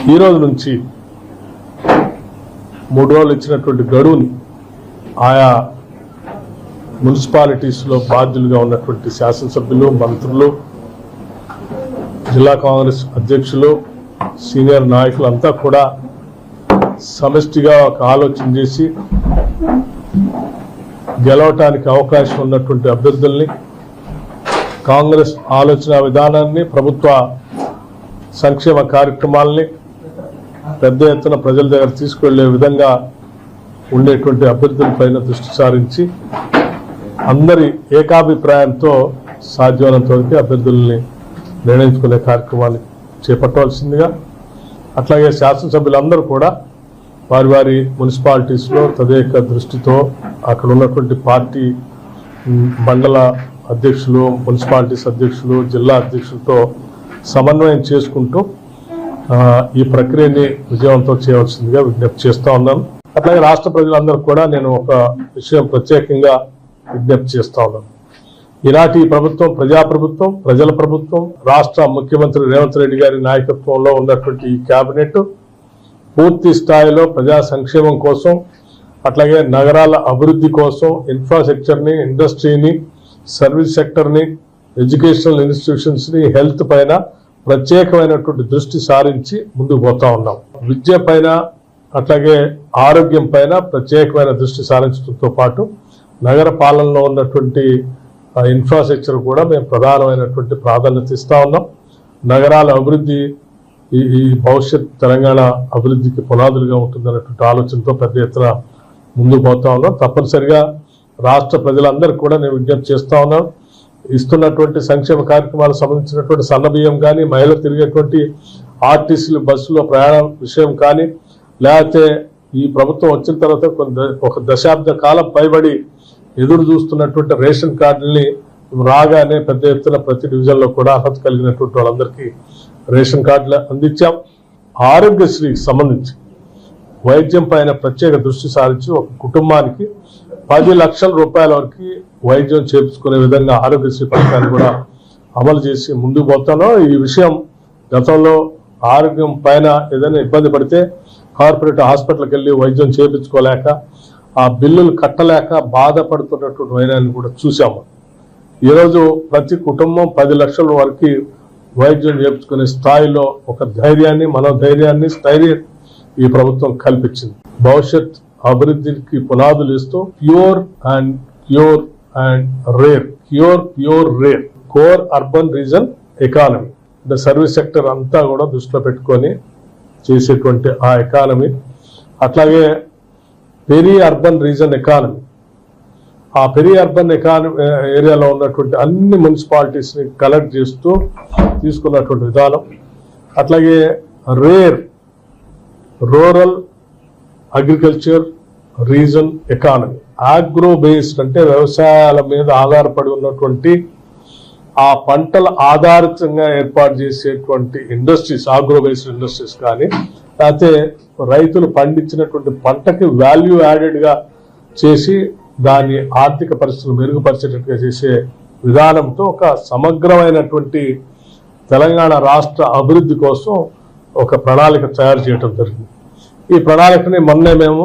ఈ రోజు నుంచి 3 రోజులు ఇచ్చినటువంటి గడువుని ఆయా మున్సిపాలిటీస్లో బాధ్యులుగా ఉన్నటువంటి శాసనసభ్యులు, మంత్రులు, జిల్లా కాంగ్రెస్ అధ్యక్షులు, సీనియర్ నాయకులు అంతా కూడా సమిష్టిగా ఒక ఆలోచన చేసి గెలవటానికి అవకాశం ఉన్నటువంటి అభ్యర్థుల్ని, కాంగ్రెస్ ఆలోచన విధానాన్ని, ప్రభుత్వ సంక్షేమ కార్యక్రమాలని పెద్ద ఎత్తున ప్రజల దగ్గర తీసుకెళ్లే విధంగా ఉండేటువంటి అభ్యర్థులపైన దృష్టి సారించి అందరి ఏకాభిప్రాయంతో సాధ్యమైనంత వరకు అభ్యర్థుల్ని నిర్ణయించుకునే కార్యక్రమాన్ని చేపట్టవలసిందిగా, అట్లాగే శాసనసభ్యులందరూ కూడా వారి వారి మున్సిపాలిటీస్లో తదేక దృష్టితో అక్కడ ఉన్నటువంటి పార్టీ మండల అధ్యక్షులు, మున్సిపాలిటీస్ అధ్యక్షులు, జిల్లా అధ్యక్షులతో సమన్వయం చేసుకుంటూ ఈ ప్రక్రియని విజయవంతం చేయవలసిందిగా విజ్ఞప్తి చేస్తూ ఉన్నాను. అట్లాగే రాష్ట్ర ప్రజలందరూ కూడా నేను ఒక విషయం ప్రత్యేకంగా విజ్ఞప్తి చేస్తూ ఉన్నాను. ఈనాటి ప్రభుత్వం ప్రజాప్రభుత్వం, ప్రజల ప్రభుత్వం, రాష్ట్ర ముఖ్యమంత్రి రేవంత్ రెడ్డి గారి నాయకత్వంలో ఉన్నటువంటి ఈ కేబినెట్ పూర్తి స్థాయిలో ప్రజా సంక్షేమం కోసం, అట్లాగే నగరాల అభివృద్ధి కోసం, ఇన్ఫ్రాస్ట్రక్చర్ని, ఇండస్ట్రీని, సర్వీస్ సెక్టర్ని, ఎడ్యుకేషనల్ ఇన్స్టిట్యూషన్స్ని, హెల్త్ పైన ప్రత్యేకమైనటువంటి దృష్టి సారించి ముందుకు పోతా ఉన్నాం. విద్య పైన అట్లాగే ఆరోగ్యం పైన ప్రత్యేకమైన దృష్టి సారించడంతో పాటు నగర పాలనలో ఉన్నటువంటి ఇన్ఫ్రాస్ట్రక్చర్ కూడా మేము ప్రధానమైనటువంటి ప్రాధాన్యత ఇస్తా ఉన్నాం. నగరాల అభివృద్ధి ఈ భవిష్యత్ తెలంగాణ అభివృద్ధికి పునాదులుగా ఉంటుందన్నటువంటి ఆలోచనతో పెద్ద ఎత్తున ముందుకు పోతా ఉన్నాం. తప్పనిసరిగా రాష్ట్ర ప్రజలందరికీ కూడా నేను విజ్ఞప్తి చేస్తా ఉన్నాను. ఇస్తున్నటువంటి సంక్షేమ కార్యక్రమాలకు సంబంధించినటువంటి సన్నబియ్యం కానీ, మహిళలు తిరిగేటువంటి ఆర్టీసీలు బస్సులో ప్రయాణం విషయం కానీ, లేకపోతే ఈ ప్రభుత్వం వచ్చిన తర్వాత ఒక దశాబ్ద కాలం పైబడి ఎదురు చూస్తున్నటువంటి రేషన్ కార్డుల్ని రాగానే పెద్ద ఎత్తున ప్రతి డివిజన్లో కూడా అర్హత కలిగినటువంటి వాళ్ళందరికీ రేషన్ కార్డులు అందించాం. ఆరోగ్యశ్రీకి సంబంధించి వైద్యం పైన ప్రత్యేక దృష్టి సారించి ఒక కుటుంబానికి 10 లక్షల రూపాయల వరకు వైద్యం చేయించుకునే విధంగా ఆరోగ్యశ్రీ పథకాన్ని కూడా అమలు చేసి ముందుకు పోతాను. ఈ విషయం గతంలో ఆరోగ్యం పైన ఏదైనా ఇబ్బంది పడితే కార్పొరేట్ హాస్పిటల్కి వెళ్ళి వైద్యం చేయించుకోలేక, ఆ బిల్లులు కట్టలేక బాధపడుతున్నటువంటి వైనాన్ని కూడా చూసాము. ఈరోజు ప్రతి కుటుంబం 10 లక్షల వరకు వైద్యం చేయించుకునే స్థాయిలో ఒక ధైర్యాన్ని, మనోధైర్యాన్ని, స్థైర్యం ఈ ప్రభుత్వం కల్పించింది. భవిష్యత్ అభివృద్ధికి పునాదులు ఇస్తూ pure and rare core urban reason economy, అంటే సర్వీస్ సెక్టర్ అంతా కూడా దృష్టిలో పెట్టుకొని చేసేటువంటి ఆ ఎకానమీ, అట్లాగే పెరీ అర్బన్ రీజన్ ఎకానమీ, ఆ పెరీ అర్బన్ ఎకానమీ ఏరియాలో ఉన్నటువంటి అన్ని మున్సిపాలిటీస్ని కలెక్ట్ చేస్తూ తీసుకున్నటువంటి విధానం, అట్లాగే rural agriculture reason economy, agro based అంటే వ్యవసాయాల మీద ఆధారపడి ఉన్నటువంటి ఆ పంటల ఆధారితంగా ఏర్పాటు చేసేటువంటి ఇండస్ట్రీస్, ఆగ్రో బేస్డ్ ఇండస్ట్రీస్ కానీ, లేకపోతే రైతులు పండించినటువంటి పంటకి వాల్యూ యాడెడ్గా చేసి దాని ఆర్థిక పరిస్థితులు మెరుగుపరిచేటట్టుగా చేసే విధానంతో ఒక సమగ్రమైనటువంటి తెలంగాణ రాష్ట్ర అభివృద్ధి కోసం ఒక ప్రణాళిక తయారు చేయడం జరిగింది. ఈ ప్రణాళికని మొన్నే మేము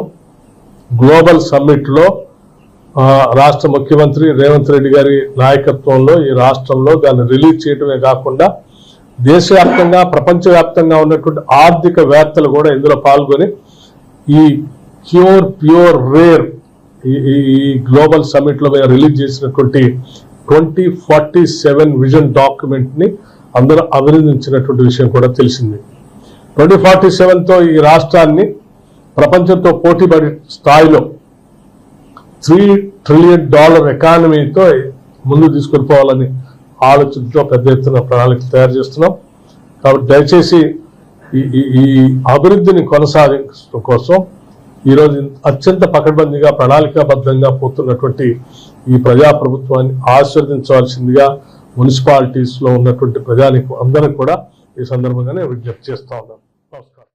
గ్లోబల్ సమ్మిట్లో రాష్ట్ర ముఖ్యమంత్రి రేవంత్ రెడ్డి గారి నాయకత్వంలో ఈ రాష్ట్రంలో దాన్ని రిలీజ్ చేయడమే కాకుండా దేశవ్యాప్తంగా, ప్రపంచవ్యాప్తంగా ఉన్నటువంటి ఆర్థికవేత్తలు కూడా ఇందులో పాల్గొని ఈ ప్యూర్ రేర్ ఈ గ్లోబల్ సమ్మిట్లో మేము రిలీజ్ చేసినటువంటి 2047 విజన్ డాక్యుమెంట్ని అందరూ అభినందించినటువంటి విషయం కూడా తెలిసింది. 2047తో ఈ రాష్ట్రాన్ని ప్రపంచంతో పోటీపడే స్థాయిలో $3 ట్రిలియన్ ఎకానమీతో ముందు తీసుకొని పోవాలని ఆలోచనతో పెద్ద ఎత్తున ప్రణాళిక తయారు చేస్తున్నాం. కాబట్టి దయచేసి ఈ అభివృద్ధిని కొనసాగించడం కోసం ఈరోజు అత్యంత పకడ్బందీగా ప్రణాళికాబద్ధంగా పోతున్నటువంటి ఈ ప్రజాప్రభుత్వాన్ని ఆశీర్వదించవలసిందిగా మున్సిపాలిటీస్లో ఉన్నటువంటి ప్రజానికి అందరూ కూడా ఈ సందర్భంగానే విజ్ఞప్తి చేస్తా ఉన్నాం.